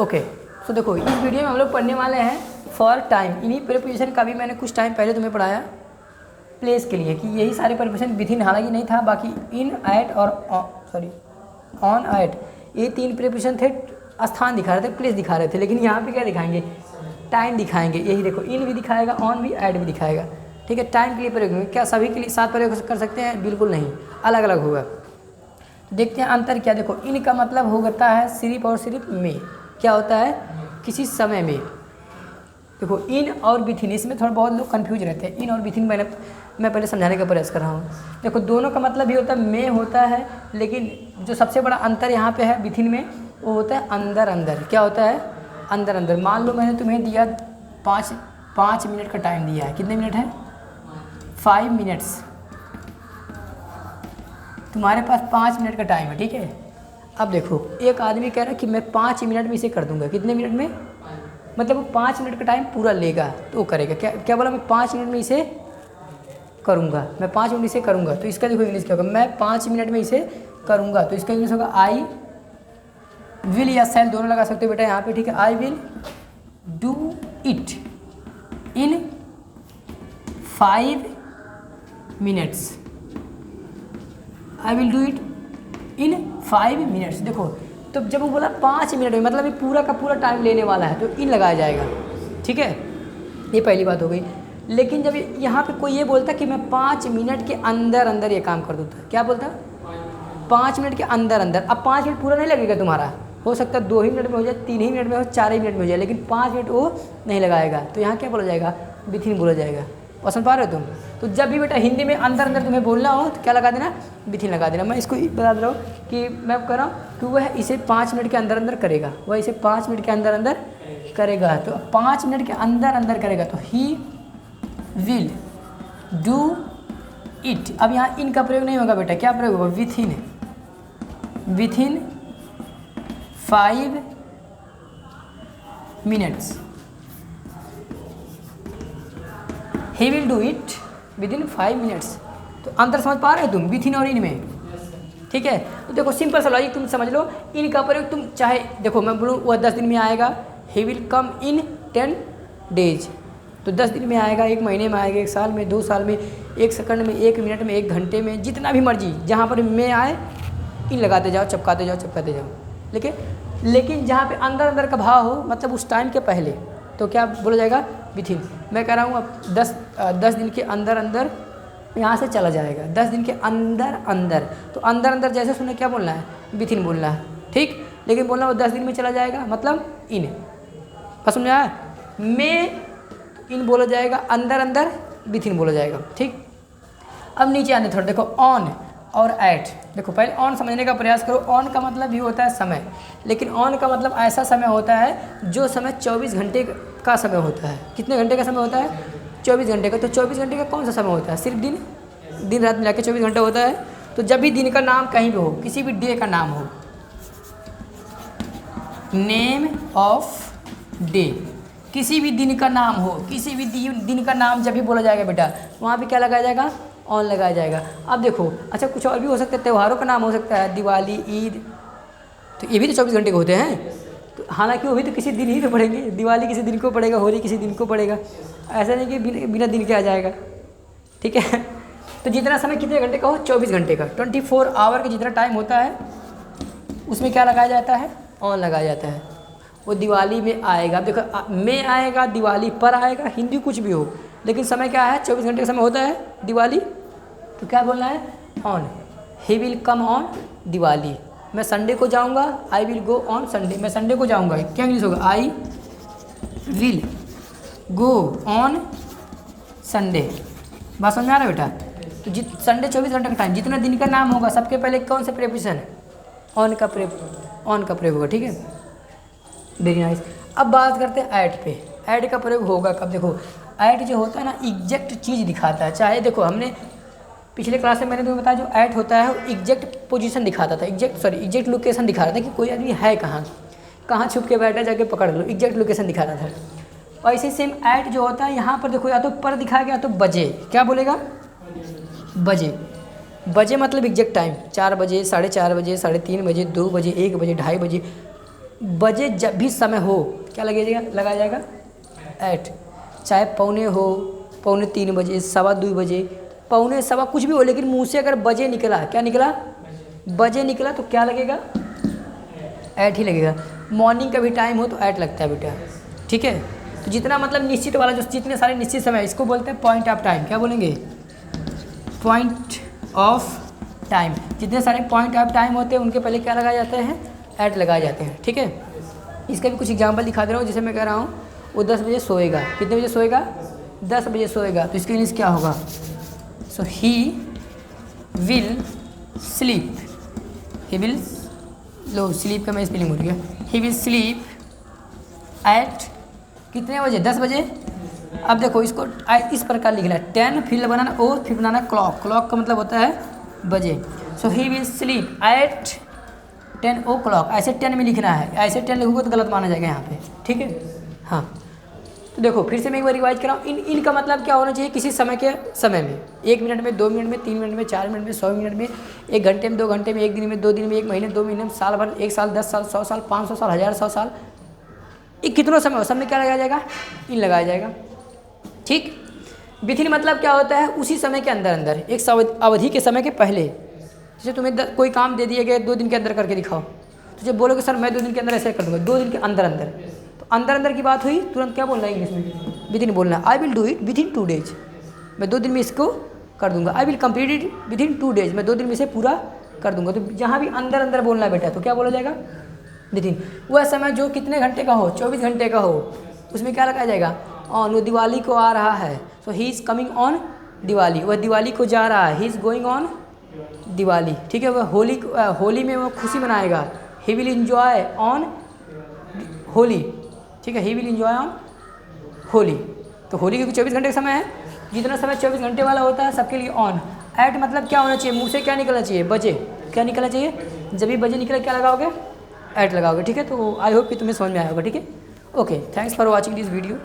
Okay, तो देखो इस वीडियो में हम लोग पढ़ने वाले हैं फॉर टाइम। इन्हीं प्रीपोजिशन का भी मैंने कुछ टाइम पहले तुम्हें पढ़ाया प्लेस के लिए कि यही सारे प्रीपोजिशन विथिन हालांकि नहीं था, बाकी इन, एट और ऑन, एट, ये 3 प्रीपोजिशन थे, स्थान दिखा रहे थे, प्लेस दिखा रहे थे। लेकिन यहाँ पे क्या दिखाएंगे? टाइम दिखाएंगे। यही देखो, इन भी दिखाएगा, ऑन भी, एट भी दिखाएगा। ठीक है, टाइम के लिए प्रयोग क्या सभी के लिए साथ प्रयोग कर सकते हैं? बिल्कुल नहीं, अलग अलग होगा। देखते हैं अंतर क्या। देखो, इन का मतलब होता है सिर्फ और सिर्फ में। क्या होता है? किसी समय में। देखो, इन और विथिन, इसमें थोड़ा बहुत लोग कंफ्यूज रहते हैं। इन और विथिन मैं पहले समझाने का प्रयास कर रहा हूँ। देखो, दोनों का मतलब भी होता है में होता है, लेकिन जो सबसे बड़ा अंतर यहाँ पे है विथिन में, वो होता है अंदर अंदर। क्या होता है? अंदर अंदर। मान लो मैंने तुम्हें दिया 5 मिनट का टाइम दिया है। कितने मिनट है? 5 मिनट्स। तुम्हारे पास 5 मिनट का टाइम है, ठीक है। अब देखो, एक आदमी कह रहा है कि मैं 5 मिनट में इसे कर दूंगा। कितने मिनट में? मतलब वो 5 मिनट का टाइम पूरा लेगा तो वो करेगा। क्या बोला? मैं 5 मिनट में इसे करूँगा, मैं 5 मिनट इसे करूँगा। तो इसका देखो इंग्लिश क्या होगा? मैं 5 मिनट में इसे करूँगा, तो इसका इंग्लिश होगा आई विल या सेल दोनों लगा सकते हो बेटा यहाँ पे, ठीक है। I will do it in 5 minutes. I will do it in 5 minutes. देखो, तो जब वो बोला 5 मिनट में, मतलब ये पूरा का पूरा टाइम लेने वाला है, तो इन लगाया जाएगा, ठीक है। ये पहली बात हो गई। लेकिन जब यहाँ पे कोई ये बोलता कि मैं 5 मिनट के अंदर अंदर ये काम कर दूँ, तो क्या बोलता? 5 मिनट के अंदर अंदर। अब 5 मिनट पूरा नहीं लगेगा तुम्हारा, हो सकता है 2 ही मिनट में हो जाए, 3 ही मिनट में हो, 4 ही मिनट में हो जाए, लेकिन 5 मिनट वो नहीं लगाएगा। तो यहाँ क्या बोला जाएगा? विथिन बोला जाएगा। और समझ पा रहे हो तुम? तो जब भी बेटा हिंदी में अंदर अंदर तुम्हें बोलना हो तो क्या लगा देना? विथिन लगा देना। मैं इसको बता दे रहा हूँ कि मैं कह रहा हूँ कि वह इसे 5 मिनट के अंदर अंदर करेगा, वह इसे 5 मिनट के अंदर अंदर करेगा। तो 5 मिनट के अंदर अंदर करेगा, तो ही विल डू इट। अब यहाँ इन का प्रयोग नहीं होगा बेटा, क्या प्रयोग होगा? Within 5 minutes. He will do it within 5 minutes. तो अंतर समझ पा रहे हो तुम विथिन और इन में? ठीक है, तो देखो सिंपल सा लॉजिक तुम समझ लो। इन का प्रयोग तुम चाहे देखो, मैं बोलूँ वह 10 दिन में आएगा, he will come in 10 days. तो 10 दिन में आएगा, 1 महीने में आएगा, 1 साल में, 2 साल में, 1 सेकंड में, 1 मिनट में, 1 घंटे में, जितना भी मर्जी जहाँ पर में आए इन लगाते जाओ, चपकाते जाओ, चपकाते जाओ। लेकिन जहाँ पे अंदर अंदर का भाव हो, मतलब उस टाइम के पहले, तो क्या बोला जाएगा? विथिन। मैं कह रहा हूँ अब 10 दिन के अंदर अंदर यहाँ से चला जाएगा, 10 दिन के अंदर अंदर। तो अंदर अंदर जैसे सुने क्या बोलना है? विथिन बोलना है, ठीक। लेकिन बोलना वो 10 दिन में चला जाएगा, मतलब इन। बस समझ आया? में इन बोला जाएगा, अंदर अंदर विथिन बोला जाएगा, ठीक। अब नीचे आने थोड़ा देखो, ऑन और एट। देखो पहले ऑन समझने का प्रयास करो। ऑन का मतलब भी होता है समय, लेकिन ऑन का मतलब ऐसा समय होता है जो समय 24 घंटे का समय होता है। कितने घंटे का समय होता है? 24 घंटे का। तो 24 घंटे का कौन सा समय होता है? सिर्फ दिन रात मिला के 24 घंटे होता है। तो जब भी दिन का नाम कहीं भी हो, किसी भी डे का नाम हो, नेम ऑफ डे, किसी भी दिन का नाम हो, किसी भी दिन का नाम जब भी बोला जाएगा बेटा, वहाँ पे क्या लगाया जाएगा? ऑन लगाया जाएगा। अब देखो, अच्छा कुछ और भी हो सकता है, त्योहारों का नाम हो सकता है, दिवाली, ईद, तो ये भी तो 24 घंटे के होते हैं। तो हालांकि वो भी तो किसी दिन ही तो पड़ेंगे, दिवाली किसी दिन को पड़ेगा, होली किसी दिन को पड़ेगा, ऐसा नहीं कि बिना दिन के आ जाएगा, ठीक है। तो जितना समय कितने घंटे का हो? 24 घंटे का, 24 आवर का जितना टाइम होता है उसमें क्या लगाया जाता है? ऑन लगाया जाता है। वो दिवाली में आएगा, देखो में आएगा, दिवाली पर आएगा, हिंदी कुछ भी हो, लेकिन समय क्या है? 24 घंटे का समय होता है दिवाली। तो क्या बोलना है? On. He will come on Diwali. मैं संडे को जाऊंगा, I will go on Sunday. मैं संडे को जाऊंगा, क्या इंग्लिश होगा? I will go on Sunday. बात समझ में आ रहा है बेटा? तो संडे 24 घंटे का टाइम, जितना दिन का नाम होगा सबके पहले कौन सा प्रीपोजिशन? ऑन का प्रयोग होगा, ठीक है। Very nice. अब बात करते हैं ऐड पे। ऐड का प्रयोग होगा कब? देखो, ऐड जो होता है ना, एग्जैक्ट चीज़ दिखाता है। चाहे देखो, हमने पिछले क्लास में मैंने तुम्हें बताया, जो ऐड होता है वो एग्जैक्ट पोजीशन दिखाता था, एग्जैक्ट लोकेशन दिखा रहा था कि कोई आदमी है कहाँ छुप के बैठा, जाके पकड़ लो, एग्जैक्ट लोकेशन दिखा रहा था। और ऐसे सेम ऐड जो होता है, यहाँ पर देखो या तो पर दिखाया गया तो बजे, क्या बोलेगा? बजे मतलब एग्जैक्ट टाइम, 4 बजे, 4:30 बजे, 3:30 बजे, 2 बजे, 1 बजे, 2:30 बजे, बजे जब भी समय हो क्या लगेगा, लगाया जाएगा एट। चाहे पौने हो, पौने 3 बजे, 2:15 बजे, पौने सवा कुछ भी हो, लेकिन मुंह से अगर बजे निकला, क्या निकला, बजे निकला, तो क्या लगेगा, ऐट ही लगेगा। मॉर्निंग का भी टाइम हो तो ऐट लगता है बेटा, ठीक है। तो जितना मतलब निश्चित वाला, जो जितने सारे निश्चित समय, इसको बोलते हैं पॉइंट ऑफ टाइम। क्या बोलेंगे, पॉइंट ऑफ टाइम। जितने सारे पॉइंट ऑफ टाइम होते हैं उनके पहले क्या लगाए जाते हैं, ऐट लगाए जाते हैं, ठीक है। इसका भी कुछ एग्जाम्पल दिखा दे रहा हूँ। जैसे मैं कह रहा हूँ वो 10 बजे सोएगा, कितने बजे सोएगा, 10 बजे सोएगा, तो इसके इंग्लिश क्या होगा, so he will sleep, he will, लो स्लीप का मैं स्पेलिंग भूल गया, ही विल स्लीप एट कितने बजे, 10 बजे। अब देखो इसको इस प्रकार लिखना है, 10 फिर बनाना ओ, फिर बनाना क्लॉक, क्लॉक का मतलब होता है बजे। So he will sleep at 10 o'clock, ऐसे 10 में लिखना है, ऐसे 10 लिखोगे तो गलत माना जाएगा यहाँ पे, ठीक है। हाँ, तो देखो फिर से मैं एक बार रिवाइज कर रहा हूँ। इन का मतलब क्या होना चाहिए, किसी समय के समय में, 1 मिनट में, 2 मिनट में, 3 मिनट में, 4 मिनट में, 100 मिनट में, 1 घंटे में, 2 घंटे में, 1 दिन में, 2 दिन में, 1 महीने, 2 महीने में, साल भर, 1 साल, 10 साल, 100 साल, 500 साल, 1000, 100 साल, ये कितना समय हो, सब में क्या लगाया जाएगा, इन लगाया जाएगा, ठीक। विथिन मतलब क्या होता है, उसी समय के अंदर अंदर, एक अवधि के समय के पहले। जैसे तुम्हें कोई काम दे दिया गया 2 दिन के अंदर करके दिखाओ, तो जब बोलोगे सर मैं 2 दिन के अंदर ऐसे कर दूँगा, 2 दिन के अंदर अंदर, तो अंदर अंदर की बात हुई, तुरंत क्या बोलना है इंग्लिश में, विदिन बोलना है। I will do it within 2 days, मैं 2 दिन में इसको कर दूंगा। I will complete it within 2 days, मैं 2 दिन में इसे पूरा कर दूंगा। तो जहाँ भी अंदर अंदर बोलना है बेटा, तो क्या बोला जाएगा, विदिन। वह समय जो कितने घंटे का हो, 24 घंटे का हो, उसमें क्या लगाया जाएगा, ऑन। वो दिवाली को आ रहा है, so he is coming on Diwali, वह दिवाली को जा रहा है, he is going on Diwali, ठीक है। वह होली में वह खुशी मनाएगा, he will enjoy on Holi, ठीक है, he will enjoy on Holi. तो होली क्योंकि 24 घंटे का समय है, जितना समय 24 घंटे वाला होता है सबके लिए ऑन। ऐट मतलब क्या होना चाहिए, मुंह से क्या निकलना चाहिए, बजे, क्या निकलना चाहिए, जब भी बजे निकले क्या लगाओगे, ऐट लगाओगे, ठीक है। तो आई होप कि तुम्हें समझ में आया होगा, ठीक है। Okay, thanks for watching this video.